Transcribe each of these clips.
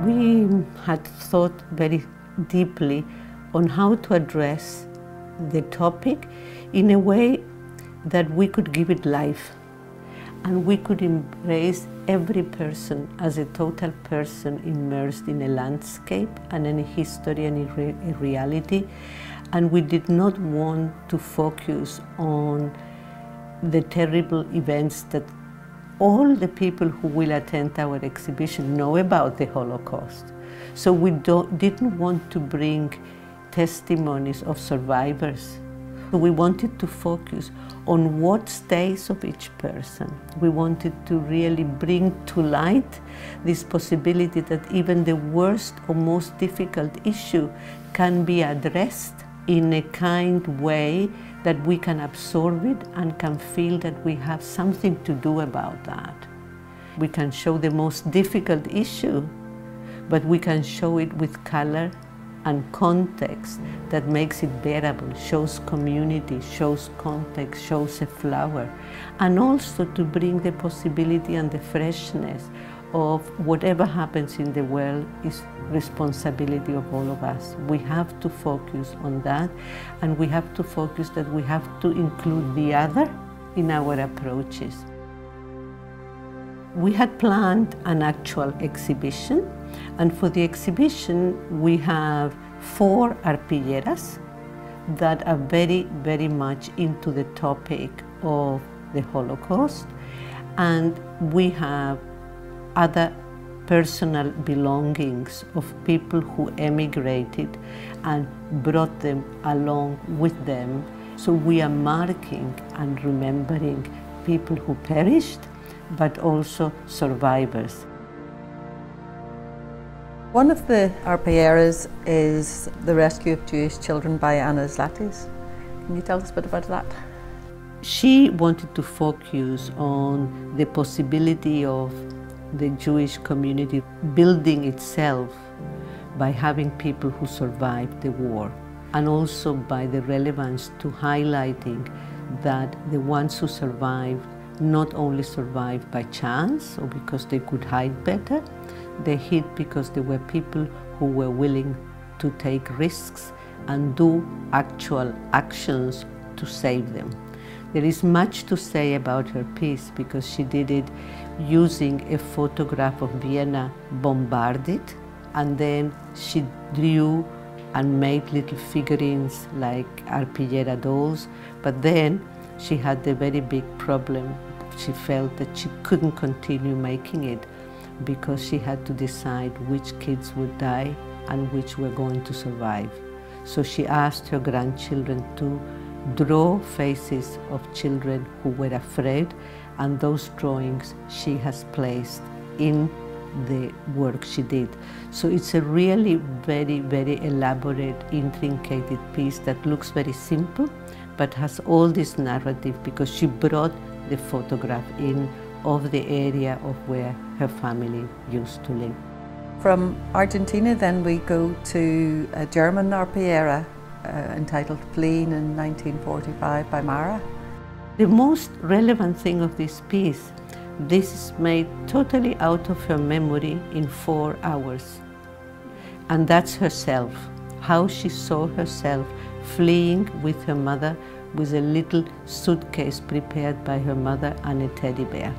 We had thought very deeply on how to address the topic in a way that we could give it life and we could embrace every person as a total person immersed in a landscape and in a history and a reality. And we did not want to focus on the terrible events that all the people who will attend our exhibition know about the Holocaust. So we didn't want to bring testimonies of survivors. We wanted to focus on what stays of each person. We wanted to really bring to light this possibility that even the worst or most difficult issue can be addressed in a kind way that we can absorb it and can feel that we have something to do about that. We can show the most difficult issue, but we can show it with color and context that makes it bearable, shows community, shows context, shows a flower, and also to bring the possibility and the freshness of whatever happens in the world is responsibility of all of us. We have to focus on that, and we have to focus that we have to include the other in our approaches. We had planned an actual exhibition, and for the exhibition we have 4 arpilleras that are very, very much into the topic of the Holocaust, and we have other personal belongings of people who emigrated and brought them along with them. So we are marking and remembering people who perished, but also survivors. One of the arpilleras is the rescue of Jewish children by Anna Zlatis. Can you tell us a bit about that? She wanted to focus on the possibility of the Jewish community building itself by having people who survived the war, and also by the relevance to highlighting that the ones who survived not only survived by chance or because they could hide better, they hid because there were people who were willing to take risks and do actual actions to save them. There is much to say about her piece because she did it using a photograph of Vienna bombarded, and then she drew and made little figurines like arpillera dolls, but then she had the very big problem. She felt that she couldn't continue making it because she had to decide which kids would die and which were going to survive. So she asked her grandchildren to draw faces of children who were afraid, and those drawings she has placed in the work she did. So it's a really very, very elaborate, intricate piece that looks very simple, but has all this narrative because she brought the photograph in of the area of where her family used to live. From Argentina then we go to a German arpillera entitled Plein in 1945 by Mara. The most relevant thing of this piece, this is made totally out of her memory in 4 hours. And that's herself, how she saw herself fleeing with her mother with a little suitcase prepared by her mother and a teddy bear.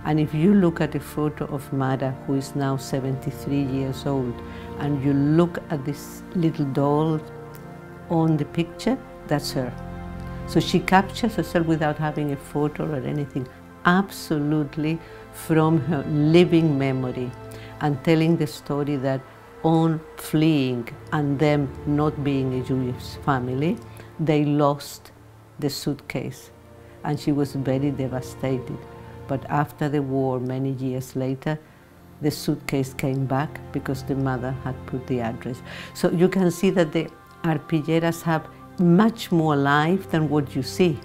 And if you look at a photo of Mara, who is now 73 years old, and you look at this little doll on the picture, that's her. So she captures herself without having a photo or anything, absolutely from her living memory, and telling the story that on fleeing and them not being a Jewish family, they lost the suitcase, and she was very devastated. But after the war, many years later, the suitcase came back because the mother had put the address. So you can see that the arpilleras have much more life than what you see.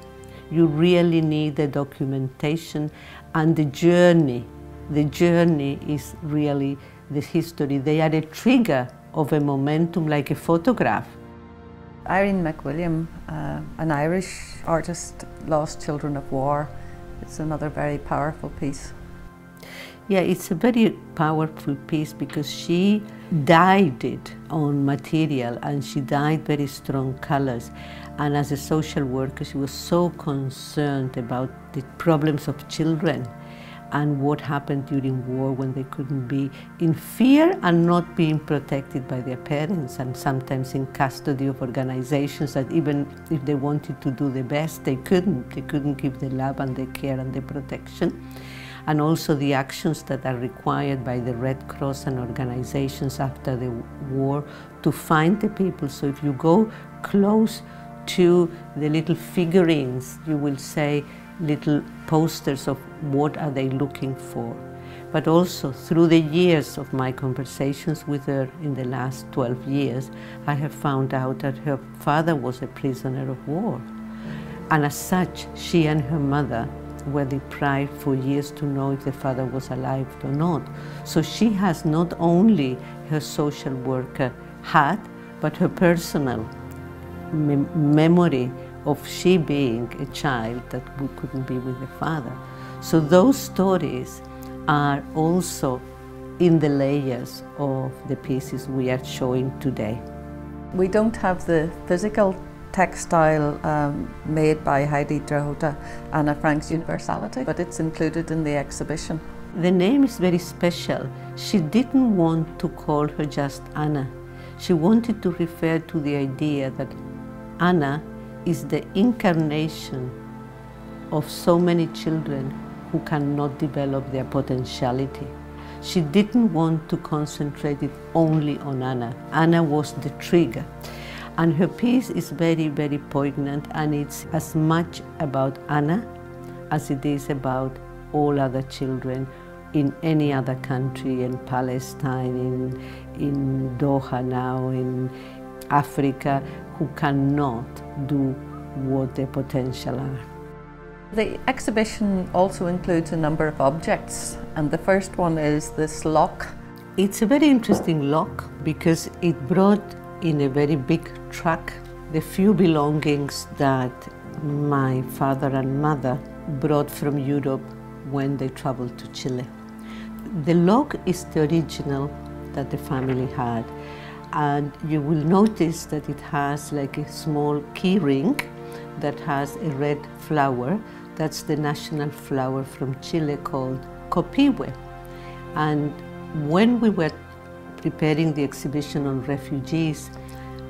You really need the documentation and the journey. The journey is really the history. They are a trigger of a momentum like a photograph. Irene McWilliam, an Irish artist, Lost Children of War. It's another very powerful piece. Yeah, it's a very powerful piece because she dyed it on material and she dyed very strong colors. And as a social worker, she was so concerned about the problems of children and what happened during war when they couldn't be in fear and not being protected by their parents, and sometimes in custody of organizations that even if they wanted to do the best, they couldn't. They couldn't give the love and the care and the protection. And also the actions that are required by the Red Cross and organizations after the war to find the people. So if you go close to the little figurines, you will say little posters of what are they looking for. But also through the years of my conversations with her in the last 12 years, I have found out that her father was a prisoner of war. And as such, she and her mother were deprived for years to know if the father was alive or not. So she has not only her social worker hat, but her personal memory of she being a child that couldn't be with the father. So those stories are also in the layers of the pieces we are showing today. We don't have the physical textile made by Heidi Drahota, Anna Frank's Universality, but it's included in the exhibition. The name is very special. She didn't want to call her just Anna. She wanted to refer to the idea that Anna is the incarnation of so many children who cannot develop their potentiality. She didn't want to concentrate it only on Anna. Anna was the trigger. And her piece is very, very poignant, and it's as much about Anna as it is about all other children in any other country, in Palestine, in Doha now, in Africa, who cannot do what their potential are. The exhibition also includes a number of objects, and the first one is this lock. It's a very interesting lock because it brought in a very big truck the few belongings that my father and mother brought from Europe when they traveled to Chile. The lock is the original that the family had, and you will notice that it has like a small key ring that has a red flower. That's the national flower from Chile called copihue. And when we were preparing the exhibition on refugees,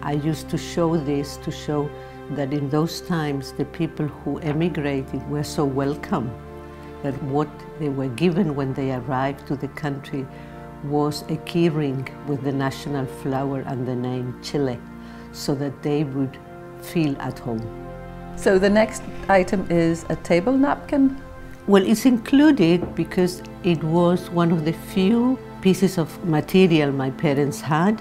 I used to show this to show that in those times the people who emigrated were so welcome, that what they were given when they arrived to the country was a key ring with the national flower and the name Chile, so that they would feel at home. So the next item is a table napkin. Well, it's included because it was one of the few pieces of material my parents had,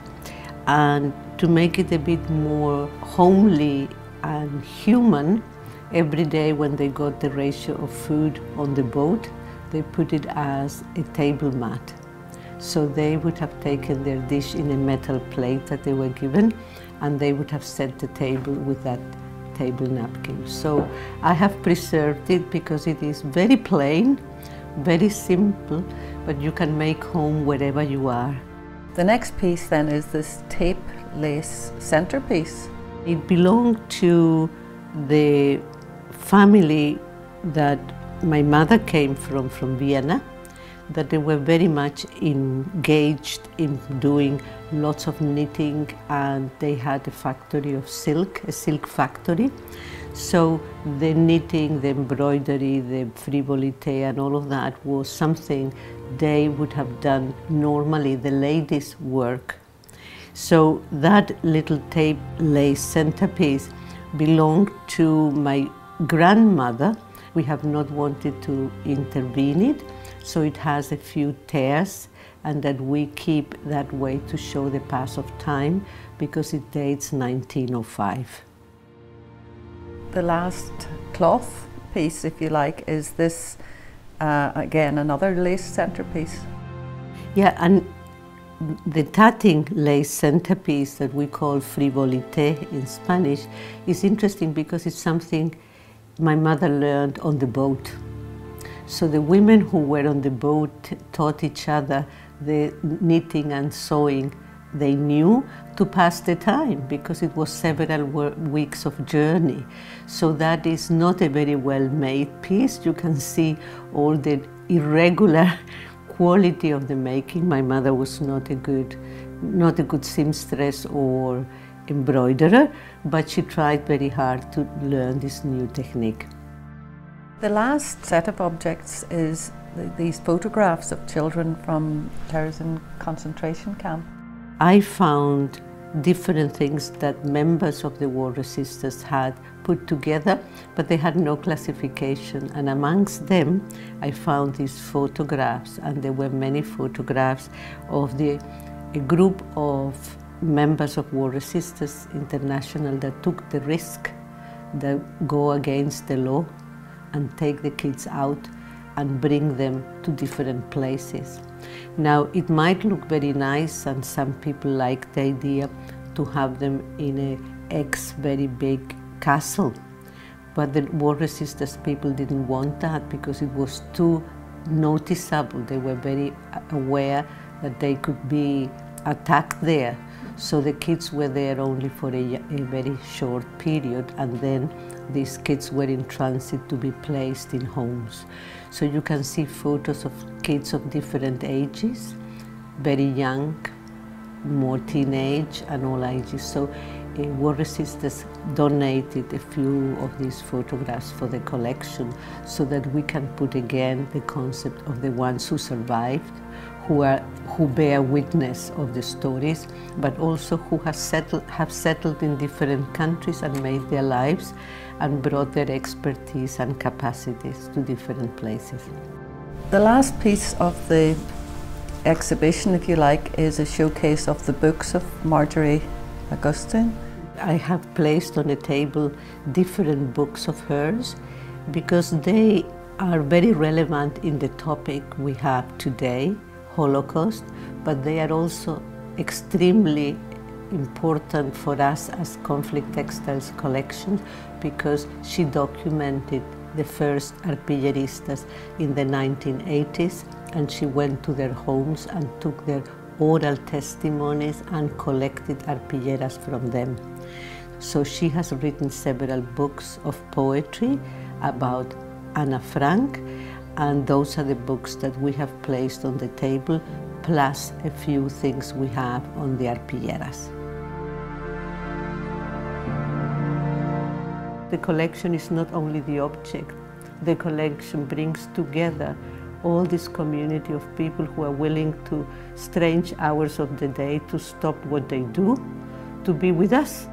and to make it a bit more homely and human, every day when they got the ratio of food on the boat, they put it as a table mat. So they would have taken their dish in a metal plate that they were given, and they would have set the table with that table napkin. So I have preserved it because it is very plain, very simple, but you can make home wherever you are. The next piece then is this tape lace centerpiece. It belonged to the family that my mother came from Vienna, that they were very much engaged in doing lots of knitting, and they had a factory of silk, a silk factory. So the knitting, the embroidery, the frivolite and all of that was something they would have done normally, the ladies' work. So that little tape lace centerpiece belonged to my grandmother. We have not wanted to intervene it, so it has a few tears, and that we keep that way to show the pass of time because it dates 1905. The last cloth piece, if you like, is this, again, another lace centerpiece. Yeah, and the tatting lace centerpiece that we call Frivolite in Spanish is interesting because it's something my mother learned on the boat. So the women who were on the boat taught each other the knitting and sewing they knew to pass the time, because it was several weeks of journey. So that is not a very well-made piece. You can see all the irregular quality of the making. My mother was not a good seamstress or embroiderer, but she tried very hard to learn this new technique. The last set of objects is these photographs of children from terrorism concentration camp. I found different things that members of the war resistors had put together, but they had no classification. And amongst them, I found these photographs, and there were many photographs of a group of members of War Resisters International that took the risk, that go against the law and take the kids out and bring them to different places. Now, it might look very nice, and some people like the idea to have them in a very big castle, but the War Resisters people didn't want that because it was too noticeable. They were very aware that they could be attacked there. So the kids were there only for a very short period, and then these kids were in transit to be placed in homes. So you can see photos of kids of different ages, very young, more teenage, and all ages. So War Resisters donated a few of these photographs for the collection, so that we can put again the concept of the ones who survived, who bear witness of the stories, but also who have settled in different countries and made their lives and brought their expertise and capacities to different places. The last piece of the exhibition, if you like, is a showcase of the books of Marjorie Augustine. I have placed on a table different books of hers because they are very relevant in the topic we have today, Holocaust, but they are also extremely important for us as Conflict Textiles collection because she documented the first arpilleristas in the 1980s, and she went to their homes and took their oral testimonies and collected arpilleras from them. So she has written several books of poetry about Anna Frank, and those are the books that we have placed on the table, plus a few things we have on the arpilleras. The collection is not only the object. The collection brings together all this community of people who are willing to strange hours of the day to stop what they do, to be with us.